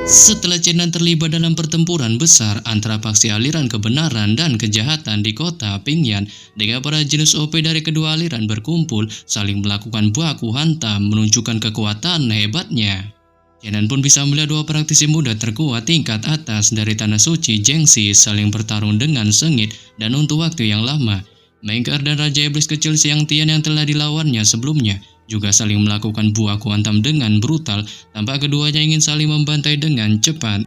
Setelah Chenan terlibat dalam pertempuran besar antara faksi aliran kebenaran dan kejahatan di kota Pingyan, dengan para jenius OP dari kedua aliran berkumpul, saling melakukan baku hantam menunjukkan kekuatan hebatnya. Chenan pun bisa melihat dua praktisi muda terkuat tingkat atas dari Tanah Suci Jengsi saling bertarung dengan sengit dan untuk waktu yang lama. Mengker dan Raja Iblis Kecil Siang Tian yang telah dilawannya sebelumnya juga saling melakukan baku hantam dengan brutal, tanpa keduanya ingin saling membantai dengan cepat.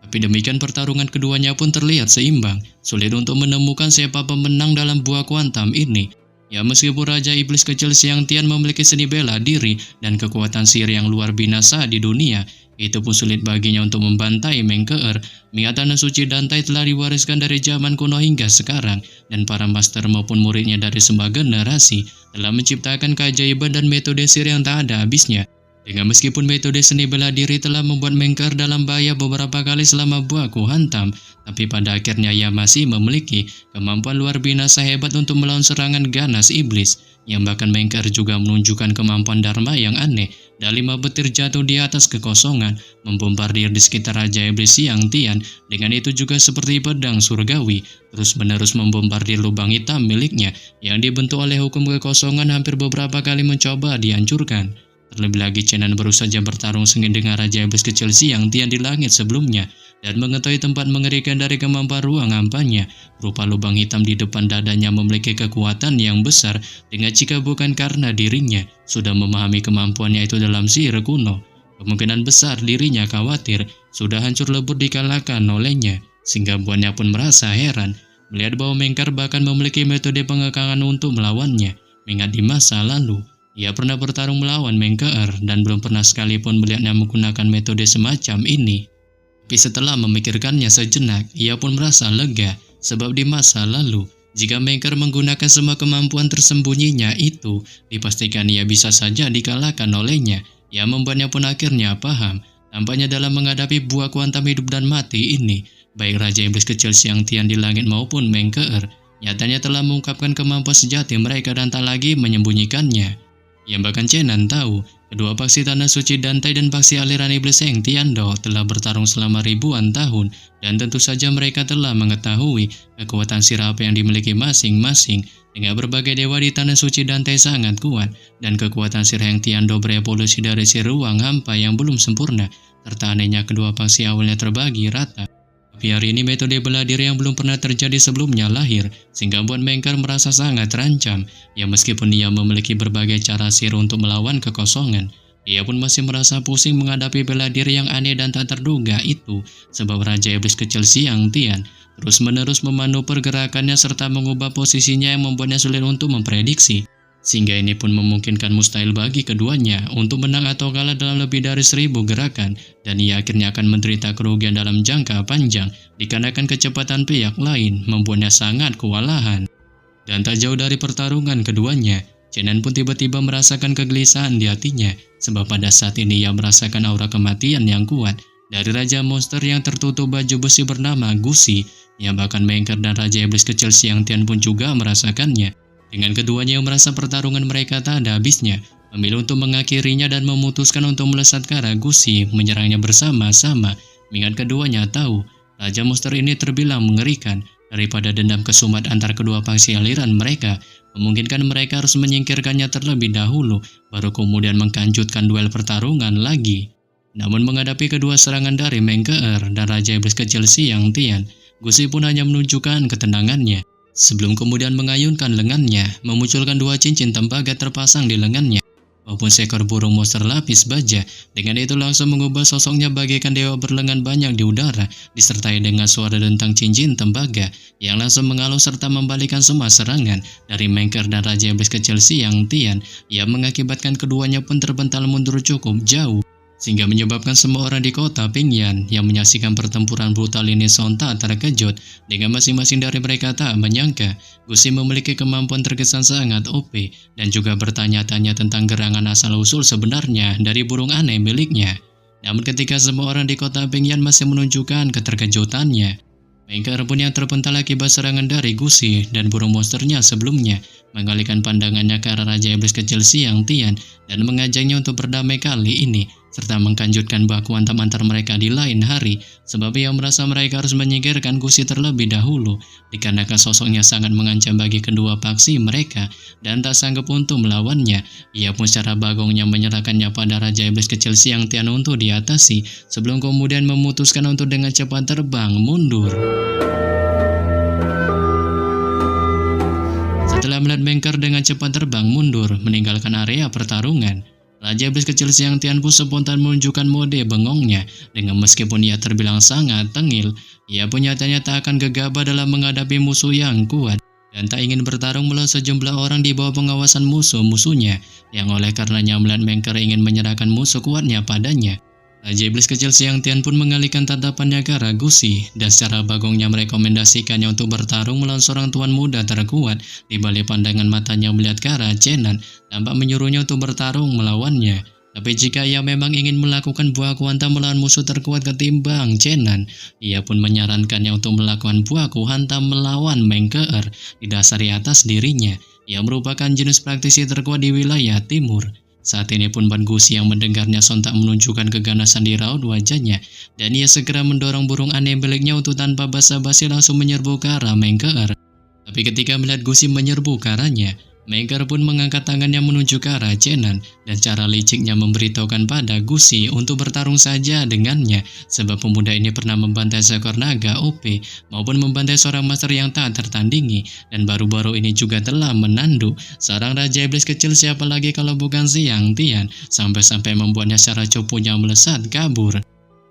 Tapi demikian pertarungan keduanya pun terlihat seimbang, sulit untuk menemukan siapa pemenang dalam baku hantam ini. Ya, meskipun Raja Iblis Kecil Siang Tian memiliki seni bela diri dan kekuatan sihir yang luar binasa di dunia, itu pun sulit baginya untuk membantai Mengkeer. Mengingat Tanah Suci Dantai telah diwariskan dari zaman kuno hingga sekarang, dan para master maupun muridnya dari semua generasi telah menciptakan keajaiban dan metode sihir yang tak ada habisnya. Dengan meskipun metode seni bela diri telah membuat Mengkeer dalam bahaya beberapa kali selama baku hantam, tapi pada akhirnya ia masih memiliki kemampuan luar binasa hebat untuk melawan serangan ganas iblis. Yang bahkan Mengkeer juga menunjukkan kemampuan Dharma yang aneh, dan 5 petir jatuh di atas kekosongan, membombardir di sekitar Raja Iblis Siang Tian. Dengan itu juga seperti pedang surgawi, terus-menerus membombardir lubang hitam miliknya, yang dibentuk oleh hukum kekosongan hampir beberapa kali mencoba dihancurkan. Terlebih lagi Chenan baru saja bertarung sengit dengan Raja Iblis Kecil Siang Tian di langit sebelumnya, dan mengetahui tempat mengerikan dari kemampuan ruang hampannya, berupa lubang hitam di depan dadanya memiliki kekuatan yang besar, dengan jika bukan karena dirinya sudah memahami kemampuannya itu dalam sihir kuno, kemungkinan besar dirinya khawatir sudah hancur lebur dikalahkan olehnya, sehingga buannya pun merasa heran melihat bahwa Mengkeer bahkan memiliki metode pengekangan untuk melawannya, mengingat di masa lalu ia pernah bertarung melawan Mengkeer dan belum pernah sekalipun melihatnya menggunakan metode semacam ini. Tapi setelah memikirkannya sejenak, ia pun merasa lega, sebab di masa lalu, jika Mengkeer menggunakan semua kemampuan tersembunyinya itu, dipastikan ia bisa saja dikalahkan olehnya. Ia membuatnya pun akhirnya paham, tampaknya dalam menghadapi buah kuantum hidup dan mati ini, baik Raja Iblis Kecil Siang Tian di langit maupun Mengkeer, nyatanya telah mengungkapkan kemampuan sejati mereka dan tak lagi menyembunyikannya. Yang bahkan Chenan tahu, kedua faksi Tanah Suci Dantai dan faksi aliran Iblis Siang Tian telah bertarung selama ribuan tahun, dan tentu saja mereka telah mengetahui kekuatan sihir apa yang dimiliki masing-masing. Dengan berbagai dewa di Tanah Suci Dantai sangat kuat, dan kekuatan sihir Heng Tian berevolusi dari sihir ruang hampa yang belum sempurna, serta anehnya kedua faksi awalnya terbagi rata. Tapi hari ini metode bela diri yang belum pernah terjadi sebelumnya lahir, sehingga buat Mengkeer merasa sangat terancam. Ya, meskipun ia memiliki berbagai cara sihir untuk melawan kekosongan, ia pun masih merasa pusing menghadapi bela diri yang aneh dan tak terduga itu, sebab Raja Iblis Kecil Siang Tian terus-menerus memandu pergerakannya serta mengubah posisinya yang membuatnya sulit untuk memprediksi. Sehingga ini pun memungkinkan mustahil bagi keduanya untuk menang atau kalah dalam lebih dari 1000 gerakan, dan ia akhirnya akan menderita kerugian dalam jangka panjang dikarenakan kecepatan pihak lain membuatnya sangat kewalahan. Dan tak jauh dari pertarungan keduanya, Chenan pun tiba-tiba merasakan kegelisahan di hatinya, sebab pada saat ini ia merasakan aura kematian yang kuat dari Raja Monster yang tertutup baju besi bernama Gusi, yang bahkan Mengkeer dan Raja Iblis Kecil Siang Tian pun juga merasakannya. Dengan keduanya yang merasa pertarungan mereka tak ada habisnya, memilih untuk mengakhirinya dan memutuskan untuk melesat ke arah Gusi, menyerangnya bersama-sama. Mengingat keduanya tahu, Raja Monster ini terbilang mengerikan. Daripada dendam kesumat antar kedua faksi aliran mereka, memungkinkan mereka harus menyingkirkannya terlebih dahulu, baru kemudian mengkanjutkan duel pertarungan lagi. Namun menghadapi kedua serangan dari Mengkeer dan Raja Iblis Kecil Siang Tian, Gusi pun hanya menunjukkan ketenangannya, sebelum kemudian mengayunkan lengannya, memunculkan 2 cincin tembaga terpasang di lengannya, maupun seekor burung monster lapis baja. Dengan itu langsung mengubah sosoknya bagaikan dewa berlengan banyak di udara, disertai dengan suara dentang cincin tembaga yang langsung mengaluh serta membalikkan semua serangan dari Mengkeer dan Raja Iblis Kecil Siang Tian, yang mengakibatkan keduanya pun terbental mundur cukup jauh, sehingga menyebabkan semua orang di kota Pingyan yang menyaksikan pertempuran brutal ini sontak terkejut. Dengan masing-masing dari mereka tak menyangka Gusi memiliki kemampuan terkesan sangat OP, dan juga bertanya-tanya tentang gerangan asal-usul sebenarnya dari burung aneh miliknya. Namun ketika semua orang di kota Pingyan masih menunjukkan keterkejutannya, Mengkeer pun yang terpental akibat serangan dari Gusi dan burung monsternya sebelumnya, mengalihkan pandangannya ke arah Raja Iblis Kecil Siang Tian dan mengajaknya untuk berdamai kali ini, serta mengkanjutkan baku hantam antar mereka di lain hari, sebab ia merasa mereka harus menyingkirkan Gusi terlebih dahulu, dikarenakan sosoknya sangat mengancam bagi kedua faksi mereka, dan tak sanggup untuk melawannya. Ia pun secara bagongnya menyerahkannya pada Raja Iblis Kecil Siang Tian untuk diatasi, sebelum kemudian memutuskan untuk dengan cepat terbang mundur. Setelah melihat Mengker dengan cepat terbang mundur, meninggalkan area pertarungan, Raja Iblis Kecil Siang Tian pun spontan menunjukkan mode bengongnya. Dengan meskipun ia terbilang sangat tengil, ia pun nyatanya tak akan gegabah dalam menghadapi musuh yang kuat, dan tak ingin bertarung melawan sejumlah orang di bawah pengawasan musuh-musuhnya, yang oleh karenanya melihat Mengker ingin menyerahkan musuh kuatnya padanya. Raja Iblis Kecil Siang Tian pun mengalihkan tatapannya ke arah Gusi, dan secara bagongnya merekomendasikannya untuk bertarung melawan seorang tuan muda terkuat. Di balik pandangan matanya melihat ke arah Chenan, tampak menyuruhnya untuk bertarung melawannya. Tapi jika ia memang ingin melakukan buah hantam melawan musuh terkuat ketimbang Chenan, ia pun menyarankannya untuk melakukan buah hantam melawan Mengker. Didasari atas dirinya, ia merupakan jenis praktisi terkuat di wilayah timur. Saat ini pun Ban Gusi yang mendengarnya sontak menunjukkan keganasan di raut wajahnya, dan ia segera mendorong burung aneh miliknya untuk tanpa basa-basi langsung menyerbu ke arah Mengker. Tapi ketika melihat Gusi menyerbu ke arahnya, Mengker pun mengangkat tangannya menuju ke arah Chenan, dan cara liciknya memberitahukan pada Gusi untuk bertarung saja dengannya, sebab pemuda ini pernah membantai seekor naga OP maupun membantai seorang master yang tak tertandingi, dan baru-baru ini juga telah menanduk seorang Raja Iblis Kecil, siapa lagi kalau bukan Siang Tian, sampai-sampai membuatnya secara cupunya melesat kabur.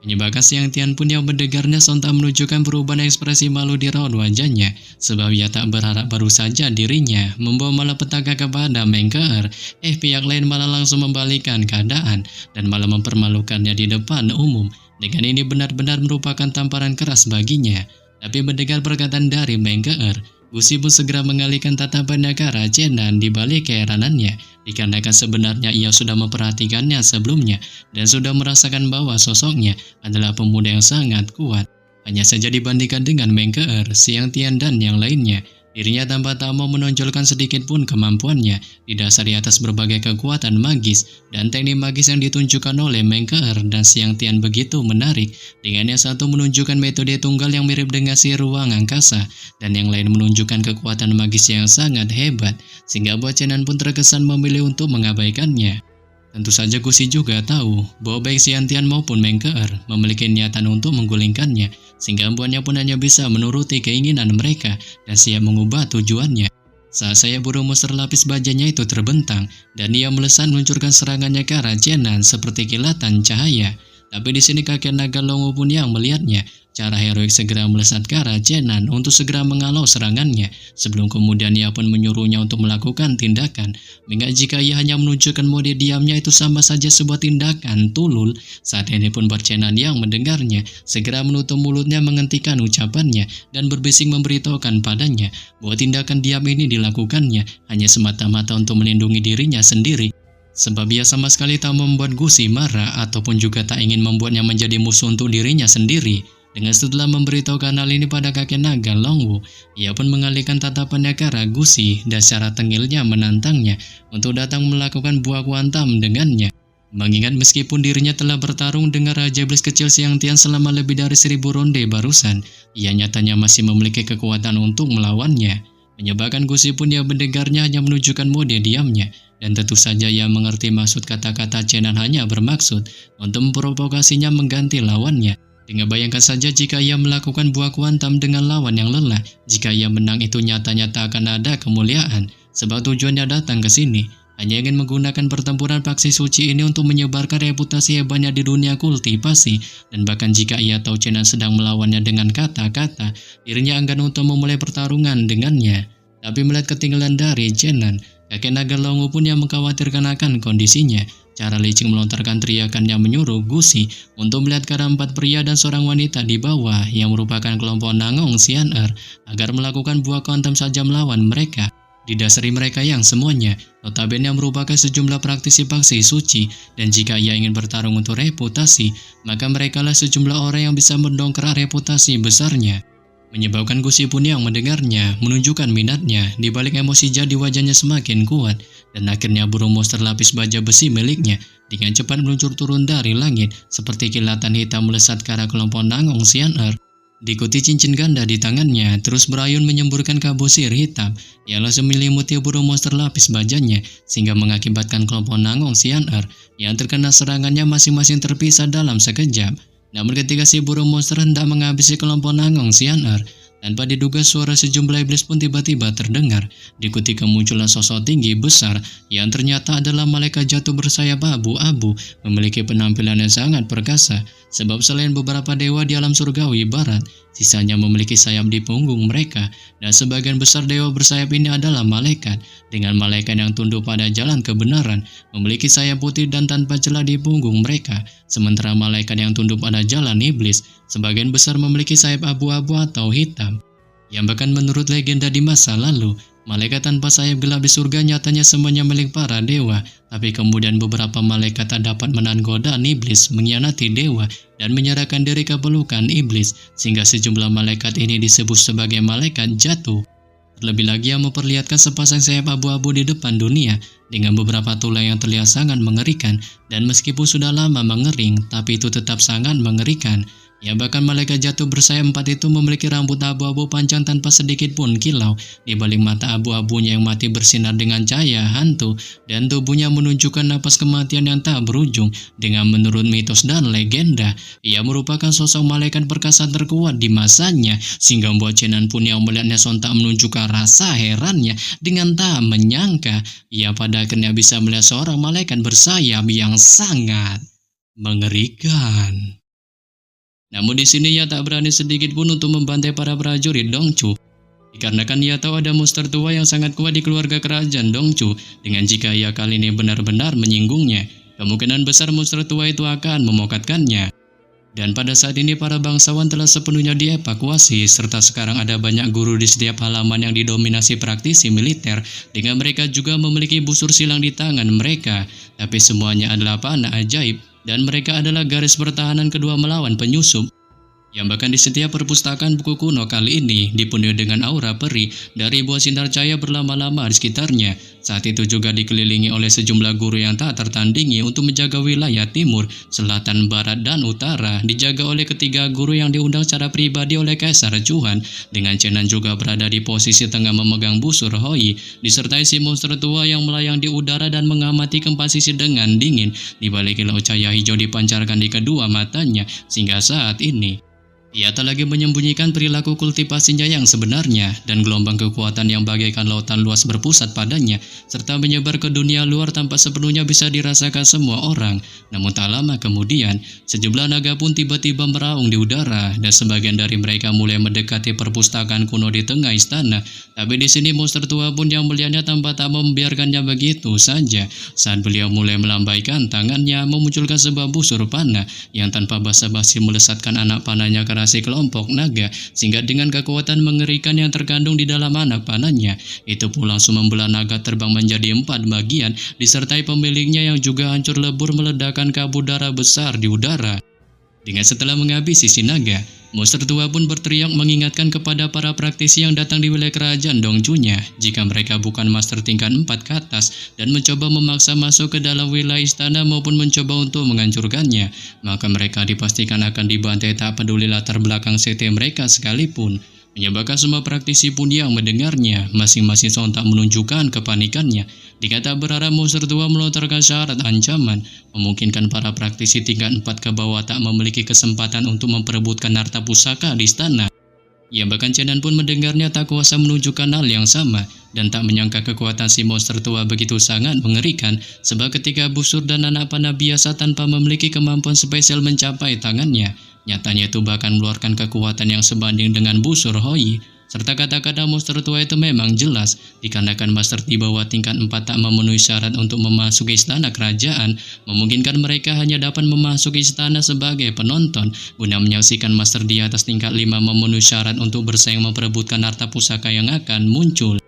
Menyebabkan Siang Tian pun yang mendengarnya sontak menunjukkan perubahan ekspresi malu di raut wajahnya, sebab ia tak berharap baru saja dirinya membawa malapetaka kepada Mengker. Pihak lain malah langsung membalikkan keadaan dan malah mempermalukannya di depan umum. Dengan ini benar-benar merupakan tamparan keras baginya. Tapi mendengar perkataan dari Mengker, Gusi pun segera mengalihkan tatapannya ke arah Chenan di balik keheranannya, dikarenakan sebenarnya ia sudah memperhatikannya sebelumnya dan sudah merasakan bahwa sosoknya adalah pemuda yang sangat kuat. Hanya saja dibandingkan dengan Mengker, Siang Tian dan yang lainnya, dirinya tanpa tak mau menonjolkan sedikit pun kemampuannya, didasari atas berbagai kekuatan magis dan teknik magis yang ditunjukkan oleh Mengker dan Siang Tian begitu menarik. Dengan yang satu menunjukkan metode tunggal yang mirip dengan si ruang angkasa, dan yang lain menunjukkan kekuatan magis yang sangat hebat, sehingga buat Chenan pun terkesan memilih untuk mengabaikannya. Tentu saja Gusi juga tahu bahwa baik Siang Tian maupun Mengker memiliki niatan untuk menggulingkannya, sehingga membuatnya pun hanya bisa menuruti keinginan mereka dan siap mengubah tujuannya. Saat saya burung monster lapis bajanya itu terbentang, dan ia melesat meluncurkan serangannya ke arah Chenan seperti kilatan cahaya. Tapi di sini kakek naga Longo pun yang melihatnya. Cara heroik segera melesat ke arah Chenan untuk segera mengalau serangannya, sebelum kemudian ia pun menyuruhnya untuk melakukan tindakan. Mengingat jika ia hanya menunjukkan mode diamnya itu sama saja sebuah tindakan tulul. Saat ini pun Chenan yang mendengarnya segera menutup mulutnya menghentikan ucapannya dan berbisik memberitahukan padanya bahwa tindakan diam ini dilakukannya hanya semata-mata untuk melindungi dirinya sendiri, sebab ia sama sekali tak membuat Gusi marah ataupun juga tak ingin membuatnya menjadi musuh untuk dirinya sendiri. Dengan setelah memberitahukan hal ini pada kakek naga Longwu, ia pun mengalihkan tatapannya ke arah Gusi dan secara tengilnya menantangnya untuk datang melakukan buah hantam dengannya. Mengingat meskipun dirinya telah bertarung dengan Raja Iblis Kecil Siang Tian selama lebih dari 1000 ronde barusan, ia nyatanya masih memiliki kekuatan untuk melawannya. Menyebabkan Gusi pun yang mendengarnya hanya menunjukkan mode diamnya, dan tentu saja ia mengerti maksud kata-kata Chenan hanya bermaksud untuk memprovokasinya mengganti lawannya. Dengan bayangkan saja jika ia melakukan buah hantam dengan lawan yang lelah, jika ia menang itu nyatanya tak akan ada kemuliaan, sebab tujuannya datang ke sini hanya ingin menggunakan pertempuran faksi suci ini untuk menyebarkan reputasi hebatnya di dunia kultivasi. Dan bahkan jika ia tahu Chenan sedang melawannya dengan kata-kata, dirinya enggan untuk memulai pertarungan dengannya. Tapi melihat ketinggalan dari Chenan, kakek naga Longo pun yang mengkhawatirkan akan kondisinya. Cara licik melontarkan teriakan yang menyuruh Gusi untuk melihat ke arah 4 pria dan seorang wanita di bawah yang merupakan kelompok Nangong Xian'er agar melakukan buah hantam saja melawan mereka. Didasari mereka yang semuanya notabene merupakan sejumlah praktisi faksi suci, dan jika ia ingin bertarung untuk reputasi, maka merekalah sejumlah orang yang bisa mendongkrak reputasi besarnya. menyebabkan Gusi Punyang mendengarnya, menunjukkan minatnya. Di balik emosi jadi wajahnya semakin kuat, dan akhirnya burung monster lapis baja besi miliknya dengan cepat meluncur turun dari langit, seperti kilatan hitam melesat ke arah kelompok Nangong Xian'er. Diikuti cincin ganda di tangannya, terus berayun menyemburkan kabusir hitam yang langsung menyelimuti burung monster lapis bajanya, sehingga mengakibatkan kelompok Nangong Xian'er yang terkena serangannya masing-masing terpisah dalam sekejap. Namun ketika si burung monster hendak menghabisi kelompok Nangong Xian'er, tanpa diduga suara sejumlah iblis pun tiba-tiba terdengar, diikuti kemunculan sosok tinggi besar yang ternyata adalah malaikat jatuh bersayap abu-abu, memiliki penampilan yang sangat perkasa, sebab selain beberapa dewa di alam surgawi barat, sisanya memiliki sayap di punggung mereka, dan sebagian besar dewa bersayap ini adalah malaikat, dengan malaikat yang tunduk pada jalan kebenaran, memiliki sayap putih dan tanpa celah di punggung mereka, sementara malaikat yang tunduk pada jalan iblis, sebagian besar memiliki sayap abu-abu atau hitam. Yang bahkan menurut legenda di masa lalu, malaikat tanpa sayap gelap di surga nyatanya semuanya milik para dewa, tapi kemudian beberapa malaikat tak dapat menahan godaan iblis, mengkhianati dewa, dan menyerahkan diri ke pelukan iblis, sehingga sejumlah malaikat ini disebut sebagai malaikat jatuh. Terlebih lagi yang memperlihatkan sepasang sayap abu-abu di depan dunia, dengan beberapa tulang yang terlihat sangat mengerikan, dan meskipun sudah lama mengering, tapi itu tetap sangat mengerikan. Ya bahkan malaikat jatuh bersayap 4 itu memiliki rambut abu-abu panjang tanpa sedikit pun kilau. Di balik mata abu-abunya yang mati bersinar dengan cahaya hantu, dan tubuhnya menunjukkan napas kematian yang tak berujung. Dengan menurut mitos dan legenda, ia merupakan sosok malaikat perkasa terkuat di masanya, sehingga membuat Chenan pun yang melihatnya sontak menunjukkan rasa herannya dengan tak menyangka ia pada akhirnya bisa melihat seorang malaikat bersayap yang sangat mengerikan. Namun di sini ia tak berani sedikit pun untuk membantai para prajurit Dongchu, dikarenakan ia tahu ada monster tua yang sangat kuat di keluarga kerajaan Dongchu, dengan jika ia kali ini benar-benar menyinggungnya, kemungkinan besar monster tua itu akan memokatkannya. Dan pada saat ini para bangsawan telah sepenuhnya dievakuasi, serta sekarang ada banyak guru di setiap halaman yang didominasi praktisi militer, dengan mereka juga memiliki busur silang di tangan mereka, tapi semuanya adalah panah ajaib, dan mereka adalah garis pertahanan kedua melawan penyusup. Yang bahkan di setiap perpustakaan buku kuno kali ini dipenuhi dengan aura peri dari buah sinar cahaya berlama-lama di sekitarnya. Saat itu juga dikelilingi oleh sejumlah guru yang tak tertandingi untuk menjaga wilayah timur, selatan, barat, dan utara, dijaga oleh ketiga guru yang diundang secara pribadi oleh Kaisar Chuan, dengan Chenan juga berada di posisi tengah memegang busur Hoi, disertai si monster tua yang melayang di udara dan mengamati keempat sisi dengan dingin. Di balik kilau cahaya hijau dipancarkan di kedua matanya, sehingga saat ini ia tak lagi menyembunyikan perilaku kultivasinya yang sebenarnya, dan gelombang kekuatan yang bagaikan lautan luas berpusat padanya, serta menyebar ke dunia luar tanpa sepenuhnya bisa dirasakan semua orang. Namun tak lama kemudian, sejumlah naga pun tiba-tiba meraung di udara, dan sebagian dari mereka mulai mendekati perpustakaan kuno di tengah istana. Tapi di sini monster tua pun yang melihatnya tanpa tak membiarkannya begitu saja. Saat beliau mulai melambaikan tangannya, memunculkan sebuah busur panah yang tanpa basa-basi melesatkan anak panahnya ke si kelompok naga, sehingga dengan kekuatan mengerikan yang terkandung di dalam anak panahnya, itu pun langsung membelah naga terbang menjadi 4 bagian, disertai pemiliknya yang juga hancur lebur meledakkan kabut darah besar di udara. Dengan setelah menghabisi si naga, monster tua pun berteriak mengingatkan kepada para praktisi yang datang di wilayah kerajaan Dongchu-nya, jika mereka bukan master tingkat 4 ke atas dan mencoba memaksa masuk ke dalam wilayah istana maupun mencoba untuk menghancurkannya, maka mereka dipastikan akan dibantai tak peduli latar belakang sekte mereka sekalipun. Menyebabkan semua praktisi pun yang mendengarnya masing-masing sontak menunjukkan kepanikannya. Dikata berharap monster tua melontarkan syarat ancaman, memungkinkan para praktisi tingkat 4 ke bawah tak memiliki kesempatan untuk memperebutkan harta pusaka di istana. Ya bahkan Chenan pun mendengarnya tak kuasa menunjukkan hal yang sama, dan tak menyangka kekuatan si monster tua begitu sangat mengerikan, sebab ketika busur dan anak panah biasa tanpa memiliki kemampuan spesial mencapai tangannya, nyatanya itu bahkan mengeluarkan kekuatan yang sebanding dengan busur Hoi. Serta kata-kata monster tua itu memang jelas, dikarenakan master di bawah tingkat 4 tak memenuhi syarat untuk memasuki istana kerajaan, memungkinkan mereka hanya dapat memasuki istana sebagai penonton, guna menyaksikan master di atas tingkat 5 memenuhi syarat untuk bersaing memperebutkan harta pusaka yang akan muncul.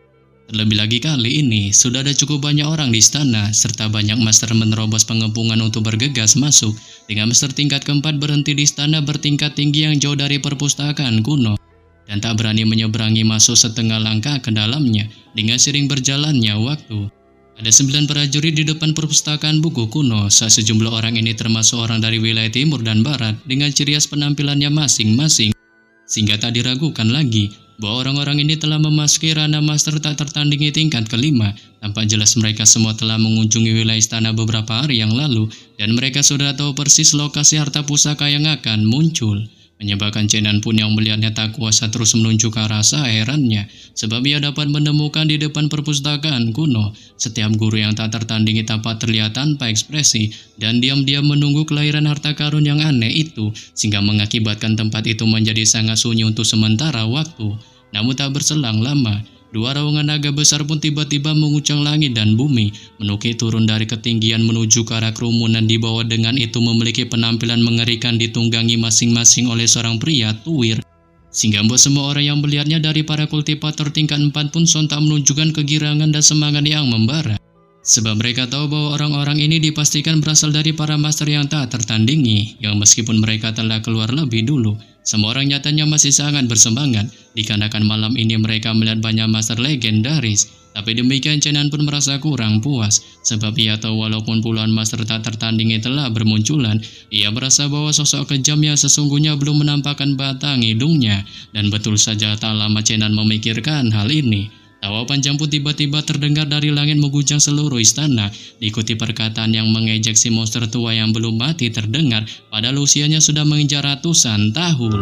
Terlebih lagi kali ini, sudah ada cukup banyak orang di istana, serta banyak master menerobos pengepungan untuk bergegas masuk, dengan master tingkat keempat berhenti di istana bertingkat tinggi yang jauh dari perpustakaan kuno. dan tak berani menyeberangi masuk setengah langkah ke dalamnya dengan sering berjalannya waktu. Ada 9 prajurit di depan perpustakaan buku kuno saat sejumlah orang ini termasuk orang dari wilayah timur dan barat dengan ciri khas penampilannya masing-masing, sehingga tak diragukan lagi bahwa orang-orang ini telah memasuki ranah master tak tertandingi tingkat kelima. Tampak jelas mereka semua telah mengunjungi wilayah istana beberapa hari yang lalu dan mereka sudah tahu persis lokasi harta pusaka yang akan muncul. Menyebabkan Chenan pun yang melihatnya tak kuasa terus menunjuk ke rasa herannya, sebab ia dapat menemukan di depan perpustakaan kuno setiap guru yang tak tertandingi tampak terlihat tanpa ekspresi dan diam-diam menunggu kelahiran harta karun yang aneh itu, sehingga mengakibatkan tempat itu menjadi sangat sunyi untuk sementara waktu. Namun tak berselang lama, 2 raungan naga besar pun tiba-tiba menguncang langit dan bumi, menukik turun dari ketinggian menuju ke arah kerumunan di bawah. Dengan itu memiliki penampilan mengerikan ditunggangi masing-masing oleh seorang pria tuwir, sehingga membuat semua orang yang melihatnya dari para kultivator tingkat 4 pun sontak menunjukkan kegirangan dan semangat yang membara. Sebab mereka tahu bahwa orang-orang ini dipastikan berasal dari para master yang tak tertandingi, yang meskipun mereka telah keluar lebih dulu, semua orang nyatanya masih sangat bersemangat, dikarenakan malam ini mereka melihat banyak master legendaris. Tapi demikian Chenan pun merasa kurang puas, sebab ia tahu walaupun puluhan master tak tertandingi telah bermunculan, ia merasa bahwa sosok kejam yang sesungguhnya belum menampakkan batang hidungnya. Dan betul saja tak lama Chenan memikirkan hal ini, tawa panjang pun tiba-tiba terdengar dari langit mengguncang seluruh istana, diikuti perkataan yang mengejek si monster tua yang belum mati terdengar, padahal usianya sudah menginjak ratusan tahun.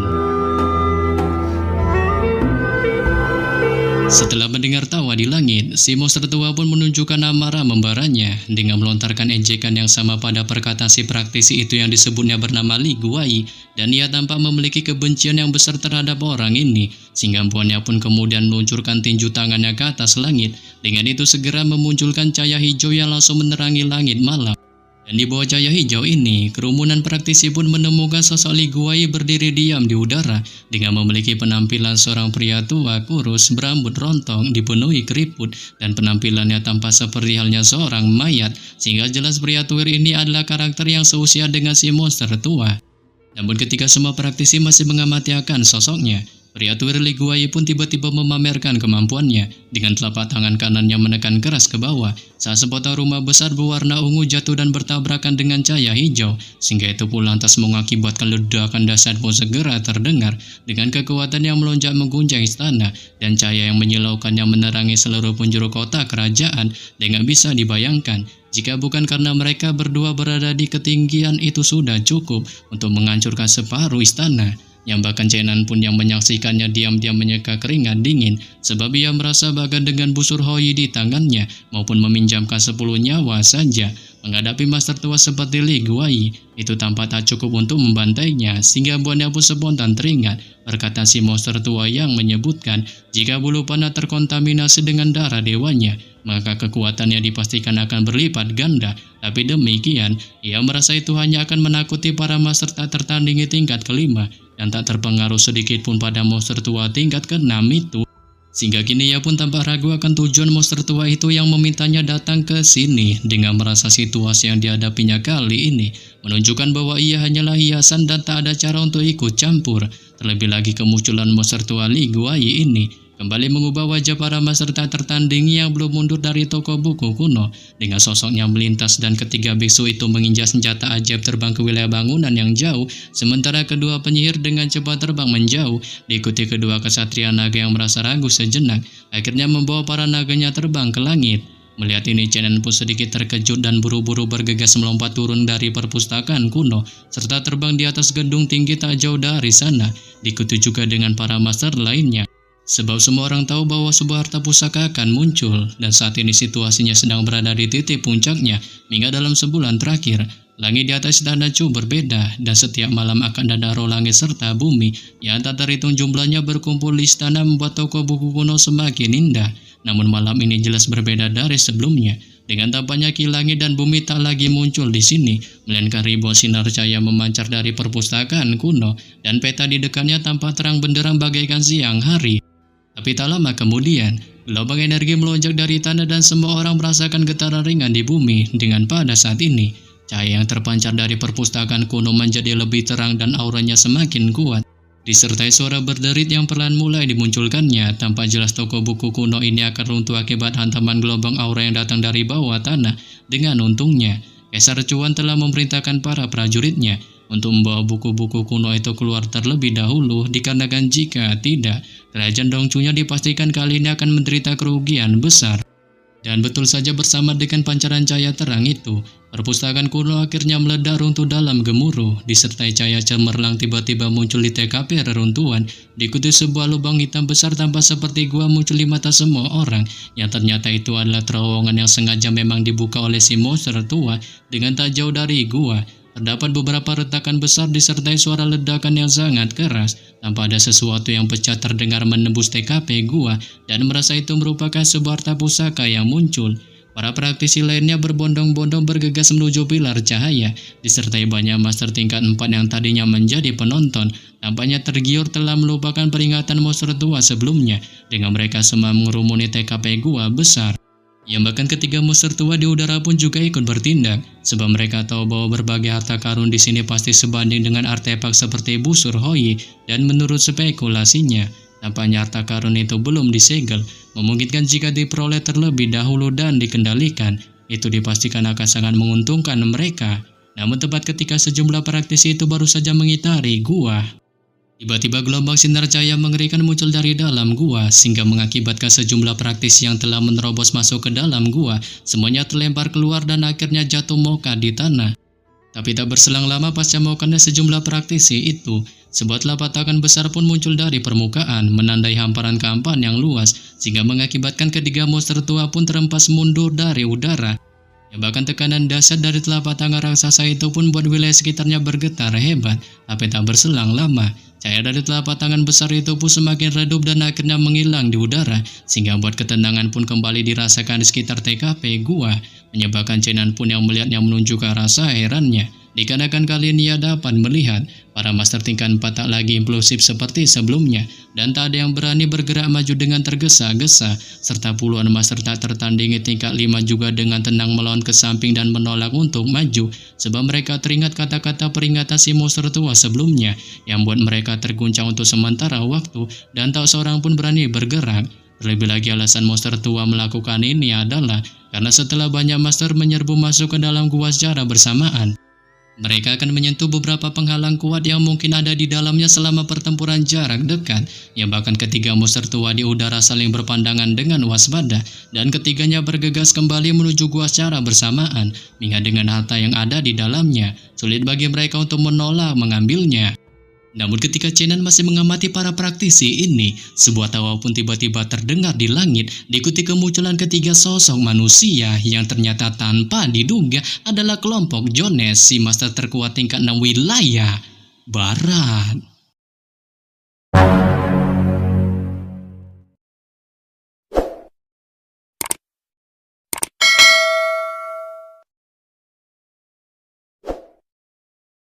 Setelah mendengar tawa di langit, si monster tua pun menunjukkan amarah membaranya dengan melontarkan ejekan yang sama pada perkataan si praktisi itu yang disebutnya bernama Li Guai, dan ia tampak memiliki kebencian yang besar terhadap orang ini, sehingga empuannya pun kemudian meluncurkan tinju tangannya ke atas langit. Dengan itu segera memunculkan cahaya hijau yang langsung menerangi langit malam. Dan di bawah cahaya hijau ini, kerumunan praktisi pun menemukan sosok Li Guai berdiri diam di udara dengan memiliki penampilan seorang pria tua kurus berambut rontong dipenuhi keriput, dan penampilannya tampak seperti halnya seorang mayat, sehingga jelas pria tuir ini adalah karakter yang seusia dengan si monster tua. Namun ketika semua praktisi masih mengamati akan sosoknya, pria tuir Li Guai pun tiba-tiba memamerkan kemampuannya dengan telapak tangan kanannya menekan keras ke bawah saat sepotong rumah besar berwarna ungu jatuh dan bertabrakan dengan cahaya hijau, sehingga itu pun lantas mengakibatkan ledakan dahsyat pun segera terdengar dengan kekuatan yang melonjak mengguncang istana dan cahaya yang menyilaukan yang menerangi seluruh penjuru kota kerajaan. Dengan bisa dibayangkan, jika bukan karena mereka berdua berada di ketinggian itu sudah cukup untuk menghancurkan separuh istana. Yang bahkan Chenan pun yang menyaksikannya diam-diam menyeka keringat dingin, sebab ia merasa bahkan dengan busur Hoi di tangannya maupun meminjamkan 10 nyawa saja menghadapi master tua seperti Li Guai itu tampak tak cukup untuk membantainya, sehingga buatnya pun spontan teringat perkataan si monster tua yang menyebutkan jika bulu panah terkontaminasi dengan darah dewanya, maka kekuatannya dipastikan akan berlipat ganda. Tapi demikian, ia merasa itu hanya akan menakuti para master tak tertandingi tingkat kelima dan tak terpengaruh sedikit pun pada monster tua tingkat ke-6 itu. Sehingga kini ia pun tampak ragu akan tujuan monster tua itu yang memintanya datang ke sini. Dengan merasa situasi yang dihadapinya kali ini menunjukkan bahwa ia hanyalah hiasan dan tak ada cara untuk ikut campur. Terlebih lagi kemunculan monster tua Li Guai ini kembali mengubah wajah para master tak tertandingi yang belum mundur dari toko buku kuno. Dengan sosoknya melintas dan ketiga biksu itu menginjak senjata ajaib terbang ke wilayah bangunan yang jauh, sementara kedua penyihir dengan cepat terbang menjauh, diikuti kedua kesatria naga yang merasa ragu sejenak, akhirnya membawa para naganya terbang ke langit. Melihat ini, Chenan pun sedikit terkejut dan buru-buru bergegas melompat turun dari perpustakaan kuno, serta terbang di atas gedung tinggi tak jauh dari sana, diikuti juga dengan para master lainnya. Sebab semua orang tahu bahwa sebuah harta pusaka akan muncul, dan saat ini situasinya sedang berada di titik puncaknya. Hingga dalam sebulan terakhir, langit di atas istana Chu berbeda, dan setiap malam akan ada roh langit serta bumi yang tak terhitung jumlahnya berkumpul di istana membuat toko buku kuno semakin indah. Namun malam ini jelas berbeda dari sebelumnya. Dengan tampaknya ki langit dan bumi tak lagi muncul di sini, melainkan ribuan sinar cahaya memancar dari perpustakaan kuno, dan peta di dekatnya tampak terang benderang bagaikan siang hari. Tapi tak lama kemudian, gelombang energi melonjak dari tanah dan semua orang merasakan getaran ringan di bumi. Dengan pada saat ini, cahaya yang terpancar dari perpustakaan kuno menjadi lebih terang dan auranya semakin kuat, Disertai suara berderit yang perlahan mulai dimunculkannya, tampak jelas toko buku kuno ini akan runtuh akibat hantaman gelombang aura yang datang dari bawah tanah. Dengan untungnya, Kaisar Cuan telah memerintahkan para prajuritnya untuk membawa buku-buku kuno itu keluar terlebih dahulu, dikarenakan jika tidak, kerajaan Dongchunya dipastikan kali ini akan menderita kerugian besar. Dan betul saja bersama dengan pancaran cahaya terang itu, perpustakaan kuno akhirnya meledak runtuh dalam gemuruh, disertai cahaya cemerlang tiba-tiba muncul di TKP reruntuhan, diikuti sebuah lubang hitam besar tampak seperti gua muncul di mata semua orang, yang ternyata itu adalah terowongan yang sengaja memang dibuka oleh si monster tua dengan tak jauh dari gua. Terdapat beberapa retakan besar disertai suara ledakan yang sangat keras. Tanpa ada sesuatu yang pecah terdengar menembus TKP gua dan merasa itu merupakan sebuah harta pusaka yang muncul. Para praktisi lainnya berbondong-bondong bergegas menuju pilar cahaya, disertai banyak master tingkat 4 yang tadinya menjadi penonton. Tampaknya tergiur telah melupakan peringatan monster tua sebelumnya, dengan mereka semua mengerumuni TKP gua besar. Yang bahkan ketiga monster tua di udara pun juga ikut bertindak, sebab mereka tahu bahwa berbagai harta karun di sini pasti sebanding dengan artefak seperti busur Hoi, dan menurut spekulasinya, tampaknya harta karun itu belum disegel, memungkinkan jika diperoleh terlebih dahulu dan dikendalikan, itu dipastikan akan sangat menguntungkan mereka. Namun tepat ketika sejumlah praktisi itu baru saja mengitari gua, tiba-tiba gelombang sinar cahaya mengerikan muncul dari dalam gua, sehingga mengakibatkan sejumlah praktisi yang telah menerobos masuk ke dalam gua, semuanya terlempar keluar dan akhirnya jatuh mokat di tanah. Tapi tak berselang lama pasca mokatnya sejumlah praktisi itu, sebuah telapak tangan besar pun muncul dari permukaan, menandai hamparan kehampaan yang luas, sehingga mengakibatkan ketiga monster tua pun terhempas mundur dari udara. Ya, bahkan tekanan dahsyat dari telapak tangan raksasa itu pun buat wilayah sekitarnya bergetar hebat. Tapi tak berselang lama, cahaya dari telapak tangan besar itu pun semakin redup dan akhirnya menghilang di udara, sehingga buat ketenangan pun kembali dirasakan di sekitar TKP gua, menyebabkan Chenan pun yang melihatnya menunjukkan rasa herannya. Dikarenakan kali ini ia dapat melihat para master tingkat 4 tak lagi impulsif seperti sebelumnya, dan tak ada yang berani bergerak maju dengan tergesa-gesa, serta puluhan master tak tertandingi tingkat 5 juga dengan tenang melawan ke samping dan menolak untuk maju, sebab mereka teringat kata-kata peringatan si monster tua sebelumnya, yang buat mereka terguncang untuk sementara waktu, dan tak seorang pun berani bergerak. Terlebih lagi alasan monster tua melakukan ini adalah karena setelah banyak master menyerbu masuk ke dalam gua secara bersamaan, mereka akan menyentuh beberapa penghalang kuat yang mungkin ada di dalamnya selama pertempuran jarak dekat, yang bahkan ketiga monster tua di udara saling berpandangan dengan waspada, dan ketiganya bergegas kembali menuju gua secara bersamaan, mengingat dengan harta yang ada di dalamnya, sulit bagi mereka untuk menolak mengambilnya. Namun ketika Chenan masih mengamati para praktisi ini, sebuah tawa pun tiba-tiba terdengar di langit, diikuti kemunculan ketiga sosok manusia yang ternyata tanpa diduga adalah kelompok Jones, si master terkuat tingkat 6 wilayah Barat.